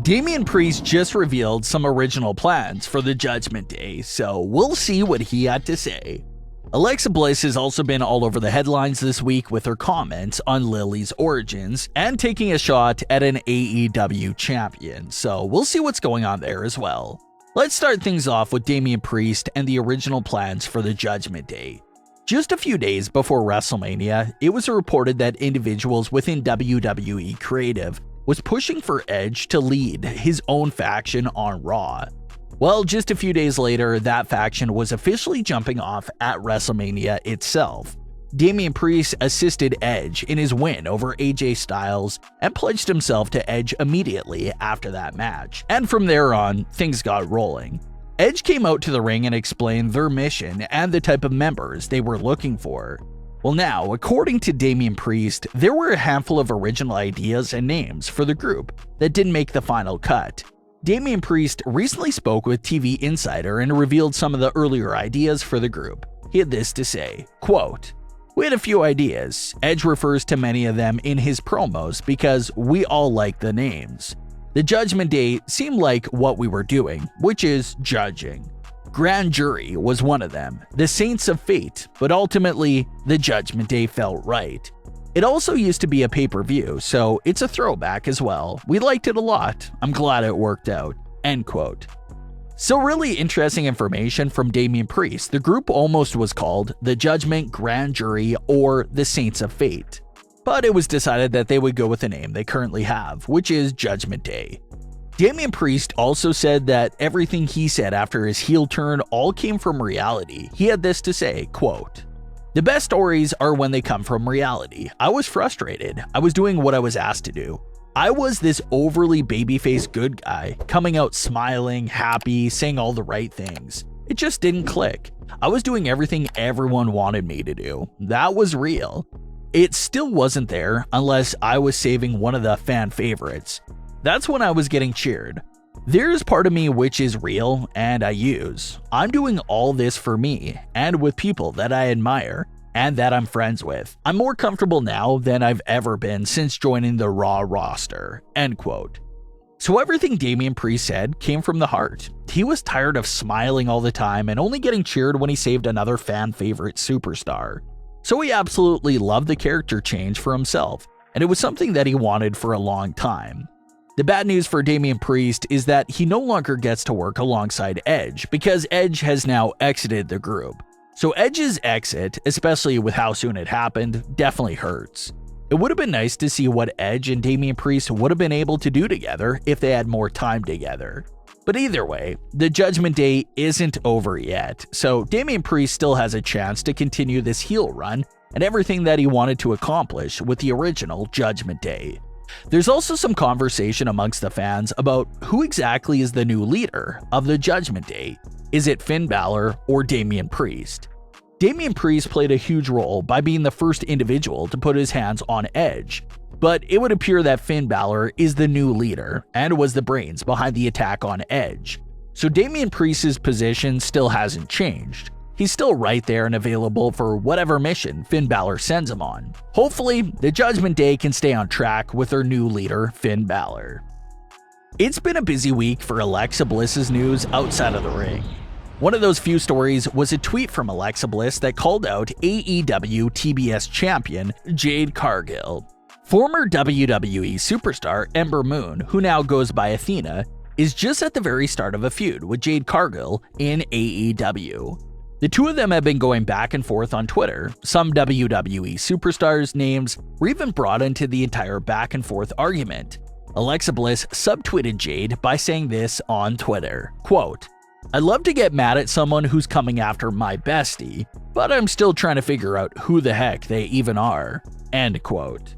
Damian Priest just revealed some original plans for the Judgment Day, so we'll see what he had to say. Alexa Bliss has also been all over the headlines this week with her comments on Lilly's origins and taking a shot at an AEW champion, so we'll see what's going on there as well. Let's start things off with Damian Priest and the original plans for the Judgment Day. Just a few days before WrestleMania, it was reported that individuals within WWE Creative was pushing for Edge to lead his own faction on Raw. Well, just a few days later, that faction was officially jumping off at WrestleMania itself. Damian Priest assisted Edge in his win over AJ Styles and pledged himself to Edge immediately after that match. And from there on, things got rolling. Edge came out to the ring and explained their mission and the type of members they were looking for. Well now, according to Damian Priest, there were a handful of original ideas and names for the group that didn't make the final cut. Damian Priest recently spoke with TV Insider and revealed some of the earlier ideas for the group. He had this to say, quote, "We had a few ideas. Edge refers to many of them in his promos because we all like the names. The Judgment Day seemed like what we were doing, which is judging. Grand Jury was one of them, the Saints of Fate, but ultimately, the Judgment Day felt right. It also used to be a pay-per-view, so it's a throwback as well. We liked it a lot. I'm glad it worked out." End quote. So really interesting information from Damian Priest. The group almost was called the Judgment, Grand Jury, or the Saints of Fate. But it was decided that they would go with the name they currently have, which is Judgment Day. Damian Priest also said that everything he said after his heel turn all came from reality. He had this to say, quote, "The best stories are when they come from reality. I was frustrated. I was doing what I was asked to do. I was this overly babyface good guy, coming out smiling, happy, saying all the right things. It just didn't click. I was doing everything everyone wanted me to do. That was real. It still wasn't there unless I was saving one of the fan favorites. That's when I was getting cheered. There's part of me which is real and I use. I'm doing all this for me and with people that I admire and that I'm friends with. I'm more comfortable now than I've ever been since joining the Raw roster." End quote. So everything Damian Priest said came from the heart. He was tired of smiling all the time and only getting cheered when he saved another fan favorite superstar. So he absolutely loved the character change for himself, and it was something that he wanted for a long time. The bad news for Damian Priest is that he no longer gets to work alongside Edge because Edge has now exited the group. So Edge's exit, especially with how soon it happened, definitely hurts. It would have been nice to see what Edge and Damian Priest would have been able to do together if they had more time together. But either way, the Judgment Day isn't over yet, so Damian Priest still has a chance to continue this heel run and everything that he wanted to accomplish with the original Judgment Day. There's also some conversation amongst the fans about who exactly is the new leader of the Judgment Day. Is it Finn Balor or Damian Priest? Damian Priest played a huge role by being the first individual to put his hands on Edge, but it would appear that Finn Balor is the new leader and was the brains behind the attack on Edge. So Damian Priest's position still hasn't changed. He's still right there and available for whatever mission Finn Balor sends him on. Hopefully, the Judgment Day can stay on track with their new leader, Finn Balor. It's been a busy week for Alexa Bliss's news outside of the ring. One of those few stories was a tweet from Alexa Bliss that called out AEW TBS champion Jade Cargill. Former WWE superstar Ember Moon, who now goes by Athena, is just at the very start of a feud with Jade Cargill in AEW. The two of them have been going back and forth on Twitter. Some WWE superstars' names were even brought into the entire back and forth argument. Alexa Bliss subtweeted Jade by saying this on Twitter, quote, "I'd love to get mad at someone who's coming after my bestie, but I'm still trying to figure out who the heck they even are." End quote.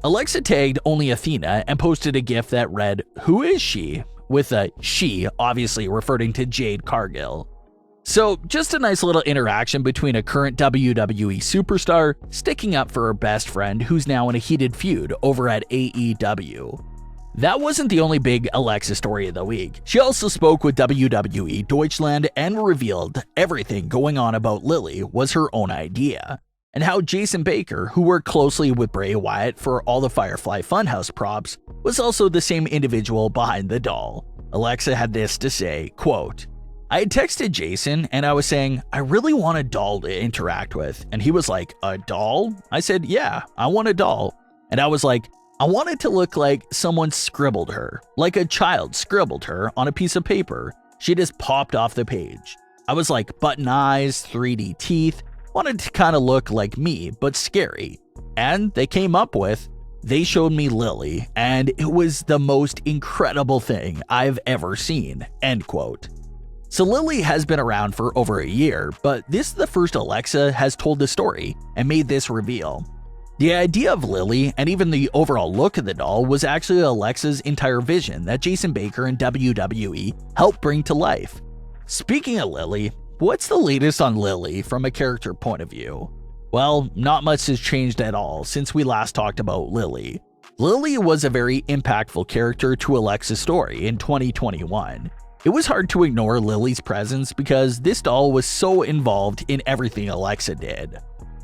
Alexa tagged only Athena and posted a gif that read, "Who is she?" with a she obviously referring to Jade Cargill. So just a nice little interaction between a current WWE superstar sticking up for her best friend who's now in a heated feud over at AEW. That wasn't the only big Alexa story of the week. She also spoke with WWE Deutschland and revealed everything going on about Lilly was her own idea, and how Jason Baker, who worked closely with Bray Wyatt for all the Firefly Funhouse props, was also the same individual behind the doll. Alexa had this to say, quote, "I had texted Jason and I was saying, I really want a doll to interact with. And he was like, a doll? I said, yeah, I want a doll. And I was like, I want it to look like someone scribbled her, like a child scribbled her on a piece of paper. She just popped off the page. I was like, button eyes, 3D teeth, wanted to kind of look like me, but scary. And they showed me Lilly, and it was the most incredible thing I've ever seen," end quote. So Lilly has been around for over a year, but this is the first Alexa has told the story and made this reveal. The idea of Lilly and even the overall look of the doll was actually Alexa's entire vision that Jason Baker and WWE helped bring to life. Speaking of Lilly, what's the latest on Lilly from a character point of view? Well, not much has changed at all since we last talked about Lilly. Lilly was a very impactful character to Alexa's story in 2021. It was hard to ignore Lilly's presence because this doll was so involved in everything Alexa did.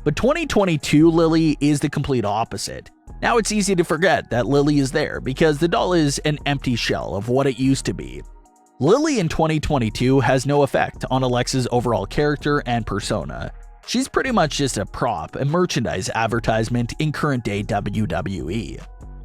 But 2022 Lilly is the complete opposite. Now it's easy to forget that Lilly is there because the doll is an empty shell of what it used to be. Lilly in 2022 has no effect on Alexa's overall character and persona. She's pretty much just a prop and merchandise advertisement in current-day WWE.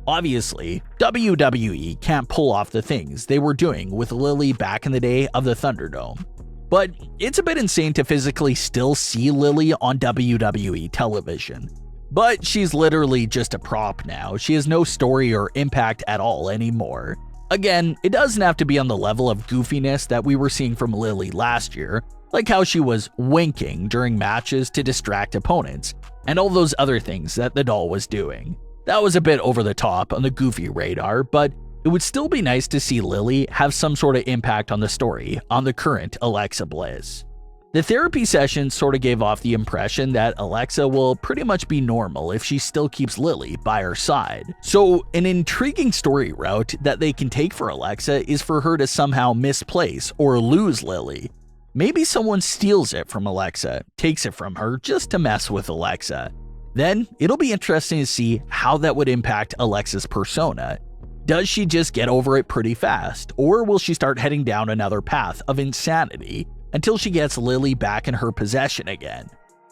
Obviously, WWE can't pull off the things they were doing with Lilly back in the day of the Thunderdome. But it's a bit insane to physically still see Lilly on WWE television. But she's literally just a prop now. She has no story or impact at all anymore. Again, it doesn't have to be on the level of goofiness that we were seeing from Lilly last year, like how she was winking during matches to distract opponents, and all those other things that the doll was doing. That was a bit over the top on the goofy radar, but it would still be nice to see Lilly have some sort of impact on the story on the current Alexa Bliss. The therapy session sort of gave off the impression that Alexa will pretty much be normal if she still keeps Lilly by her side. So an intriguing story route that they can take for Alexa is for her to somehow misplace or lose Lilly. Maybe someone steals it from Alexa, takes it from her just to mess with Alexa. Then it'll be interesting to see how that would impact Alexa's persona. Does she just get over it pretty fast, or will she start heading down another path of insanity until she gets Lilly back in her possession again?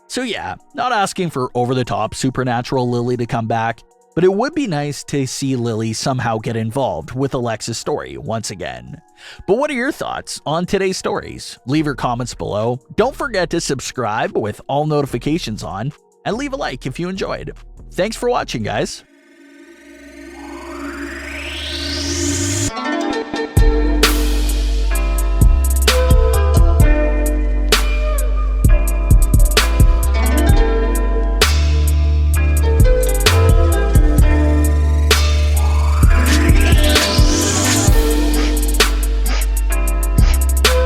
So yeah, not asking for over-the-top supernatural Lilly to come back, but it would be nice to see Lilly somehow get involved with Alexa's story once again. But what are your thoughts on today's stories? Leave your comments below. Don't forget to subscribe with all notifications on, and leave a like if you enjoyed. Thanks for watching, guys.